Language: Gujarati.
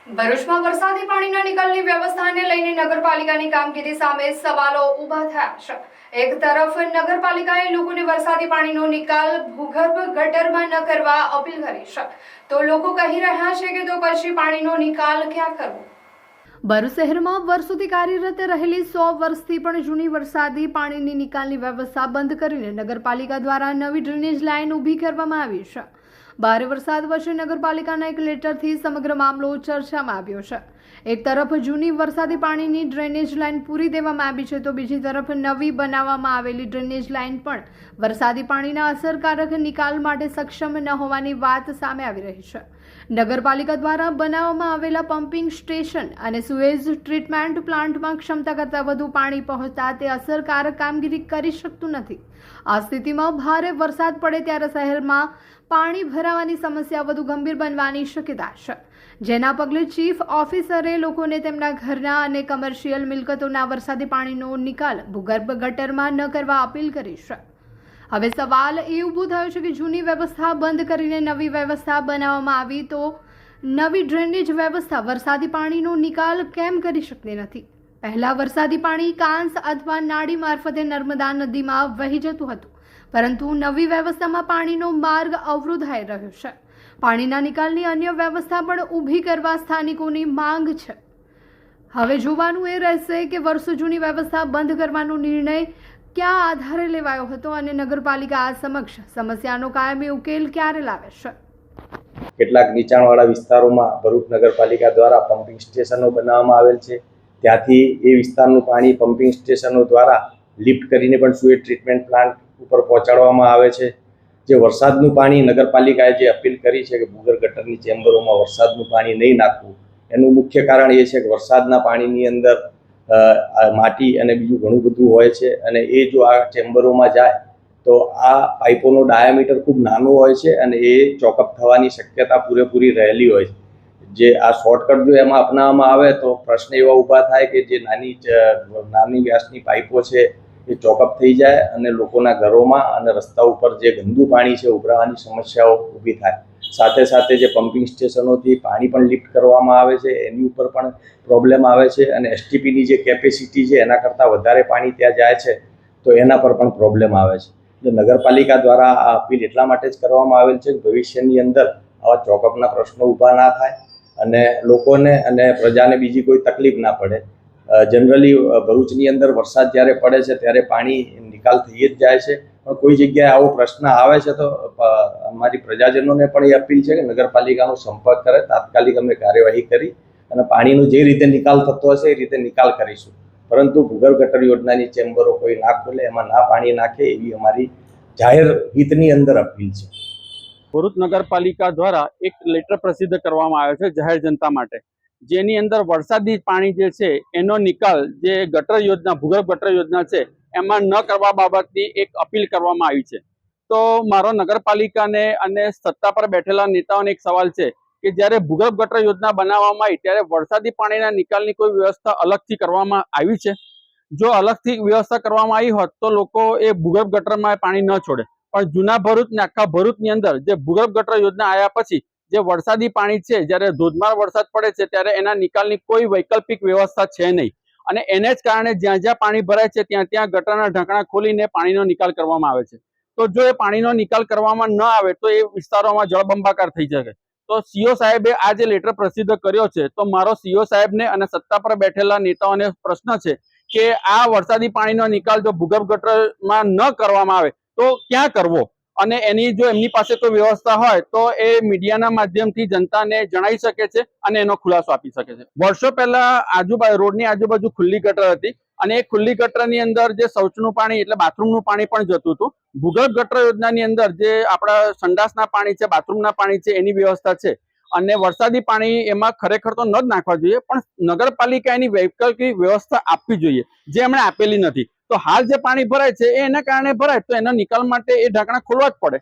ભરૂચમાં વરસાદી પાણીના નિકાલની વ્યવસ્થાને લઈને નગરપાલિકાની કામગીરી સામે સવાલો ઊભા થયા છે। એક તરફ નગરપાલિકાએ લોકોને વરસાદી પાણીનો નિકાલ ભૂગર્ભ ગટરમાં ન કરવા અપીલ કરી છે, તો લોકો કહી રહ્યા છે કે તો પછી પાણીનો નિકાલ ક્યાં કરવો। ભરૂચ શહેરમાં વર્ષોથી કાર્યરત રહેલી 100 વર્ષથી પણ જૂની વરસાદી પાણીની નિકાલની વ્યવસ્થા બંધ કરીને નગરપાલિકા દ્વારા નવી ડ્રેનેજ લાઇન ઊભી કરવામાં આવી છે। ભારે વરસાદ વચ્ચે નગરપાલિકાના એક લેટરથી સમગ્ર મામલો ચર્ચામાં આવ્યો છે। એક તરફ જૂની વરસાદી પાણીની ડ્રેનેજ લાઇન પૂરી દેવામાં આવી છે, તો બીજી તરફ નવી બનાવવામાં આવેલી ડ્રેનેજ લાઇન પણ વરસાદી પાણીના અસરકારક નિકાલ માટે સક્ષમ ન હોવાની વાત સામે આવી રહી છે। નગરપાલિકા દ્વારા બનાવવામાં આવેલા પમ્પિંગ સ્ટેશન અને સુએજ ટ્રીટમેન્ટ પ્લાન્ટમાં ક્ષમતા કરતાં વધુ પાણી પહોંચતા તે અસરકારક કામગીરી કરી શકતું નથી। આ સ્થિતિમાં ભારે વરસાદ પડે ત્યારે શહેરમાં પાણી ભરાવાની સમસ્યા વધુ ગંભીર બનવાની શક્યતા છે, જેના પગલે ચીફ ઓફિસરે લોકોને તેમના ઘરના અને કમર્શિયલ મિલકતોના વરસાદી પાણીનો નિકાલ ભૂગર્ભ ગટરમાં ન કરવા અપીલ કરી છે। હવે સવાલ એ ઊભો થયો છે કે જૂની વ્યવસ્થા બંધ કરીને નવી વ્યવસ્થા બનાવવામાં આવી તો નવી ડ્રેનેજ વ્યવસ્થા વરસાદી પાણીનો નિકાલ કેમ કરી શકતી નથી। પહેલા વરસાદી પાણી કાંસ અથવા નાળી મારફતે નર્મદા નદીમાં વહી જતું હતું, પરંતુ નવી વ્યવસ્થામાં પાણીનો માર્ગ અવરોધાઈ રહ્યો છે। પાણીના નિકાલની અન્ય વ્યવસ્થા પણ ઊભી કરવા સ્થાનિકોની માંગ છે। હવે જોવાનું એ રહેશે કે વર્ષો જૂની વ્યવસ્થા બંધ કરવાનો નિર્ણય ક્યાં આધારે લેવાયો હતો અને નગરપાલિકા આ સમક્ષ સમસ્યાનો કાયમી ઉકેલ ક્યારે લાવે છે। કેટલાક નીચાણવાળા વિસ્તારોમાં ભરૂચ નગરપાલિકા દ્વારા પમ્પિંગ સ્ટેશનો બનાવવામાં આવેલ છે। ત્યાંથી એ વિસ્તારનું પાણી પમ્પિંગ સ્ટેશનો દ્વારા લિફ્ટ કરીને પણ સુએજ ટ્રીટમેન્ટ પ્લાન્ટ ઉપર પહોંચાડવામાં આવે છે। જે વરસાદનું પાણી નગરપાલિકાએ જે અપીલ કરી છે કે ભૂગર્ભ ગટરની ચેમ્બરોમાં વરસાદનું પાણી નહીં નાખવું, એનું મુખ્ય કારણ એ છે કે વરસાદના પાણીની અંદર માટી અને બીજું ઘણું બધું હોય છે, અને એ જો આ ચેમ્બરોમાં જાય તો આ પાઇપોનો ડાયામીટર ખૂબ નાનો હોય છે અને એ ચોકઅપ થવાની શક્યતા પૂરેપૂરી રહેલી હોય છે। જે આ શોર્ટકટ જો એમાં અપનાવવામાં આવે તો પ્રશ્ન એવા ઊભા થાય કે જે નાની વ્યાસની પાઇપો છે એ ચોકઅપ થઈ જાય અને લોકોના ઘરોમાં અને રસ્તા ઉપર જે ગંદુ પાણી છે ઉભરાવાની સમસ્યાઓ ઊભી થાય। સાથે સાથે જે પમ્પિંગ સ્ટેશનોથી પાણી પણ લિફ્ટ કરવામાં આવે છે એની ઉપર પણ પ્રોબ્લેમ આવે છે, અને એસટીપીની જે કેપેસિટી છે એના કરતાં વધારે પાણી ત્યાં જાય છે તો એના પર પણ પ્રોબ્લેમ આવે છે। નગરપાલિકા દ્વારા આ અપીલ એટલા માટે જ કરવામાં આવેલ છે કે ભવિષ્યની અંદર આવા ચોકઅપના પ્રશ્નો ઊભા ના થાય અને લોકોને અને પ્રજાને બીજી કોઈ તકલીફ ના પડે। જનરલી ભરૂચની અંદર વરસાદ જ્યારે પડે છે ત્યારે પાણી નિકાલ થઈ જ જાય છે, પણ કોઈ જગ્યાએ આવો પ્રશ્ન આવે છે તો અમારી પ્રજાજનોને પણ એ અપીલ છે કે નગરપાલિકાનો સંપર્ક કરે, તાત્કાલિક અમે કાર્યવાહી કરી અને પાણીનો જે રીતે નિકાલ થતો હશે એ રીતે નિકાલ કરીશું, પરંતુ ભૂગર્ભ ગટર યોજનાની ચેમ્બરો કોઈ ના ખોલે, એમાં ના પાણી નાખે એવી અમારી જાહેર હિતની અંદર અપીલ છે। ભરૂચ નગરપાલિકા દ્વારા એક લેટર પ્રસિદ્ધ કરવામાં આવ્યો છે જાહેર જનતા માટે, જેની અંદર વરસાદી પાણી જે છે એનો નિકાલ જે ગટર યોજના ભૂગર્ભ ગટર યોજના છે એમાં ન કરવા બાબતની એક અપીલ કરવામાં આવી છે। તો મારો નગરપાલિકાને અને સત્તા પર બેઠેલા નેતાઓને એક સવાલ છે કે જ્યારે ભૂગર્ભ ગટર યોજના બનાવવામાં આવી ત્યારે વરસાદી પાણીના નિકાલની કોઈ વ્યવસ્થા અલગથી કરવામાં આવી છે? જો અલગથી વ્યવસ્થા કરવામાં આવી હોત તો લોકો એ ભૂગર્ભ ગટરમાં પાણી ન છોડે, પણ જૂના ભરૂચ ને આખા ભરૂચની અંદર જે ભૂગર્ભ ગટર યોજના આવ્યા પછી જે વરસાદી પાણી છે, જ્યારે ધોધમાર વરસાદ પડે છે ત્યારે એના નિકાલની કોઈ વૈકલ્પિક વ્યવસ્થા છે નહીં, અને એને જ કારણે જ્યાં જ્યાં પાણી ભરાય છે ત્યાં ત્યાં ગટરના ઢાંકણા ખોલીને પાણીનો નિકાલ કરવામાં આવે છે। તો જો એ પાણીનો નિકાલ કરવામાં ન આવે તો એ વિસ્તારોમાં જળબંબાકાર થઈ શકે। તો સીઓ સાહેબે આ જે લેટર પ્રસિદ્ધ કર્યો છે, તો મારો સીઓ સાહેબને અને સત્તા પર બેઠેલા નેતાઓને પ્રશ્ન છે કે આ વરસાદી પાણીનો નિકાલ જો ભૂગર્ભ ગટરમાં ન કરવામાં આવે તો ક્યાં કરવો, અને એની જો એમની પાસે કોઈ વ્યવસ્થા હોય તો એ મીડિયાના માધ્યમથી જનતાને જણાવી શકે છે અને એનો ખુલાસો આપી શકે છે। વર્ષો પહેલા રોડની આજુબાજુ ખુલ્લી ગટર હતી, અને એ ખુલ્લી ગટરની અંદર જે શૌચનું પાણી એટલે બાથરૂમનું પાણી પણ જતું હતું। ભૂગર્ભ ગટર યોજનાની અંદર જે આપણા સંડાસના પાણી છે, બાથરૂમના પાણી છે, એની વ્યવસ્થા છે, અને વરસાદી પાણી એમાં ખરેખર તો ન જ નાખવા જોઈએ, પણ નગરપાલિકા એની વૈકલ્પિક વ્યવસ્થા આપવી જોઈએ, જે એમણે આપેલી નથી। તો હાલ જે પાણી ભરાય છે એ એના કારણે ભરાય, તો એના નિકાલ માટે એ ઢાંકણા ખોલવા જ પડે।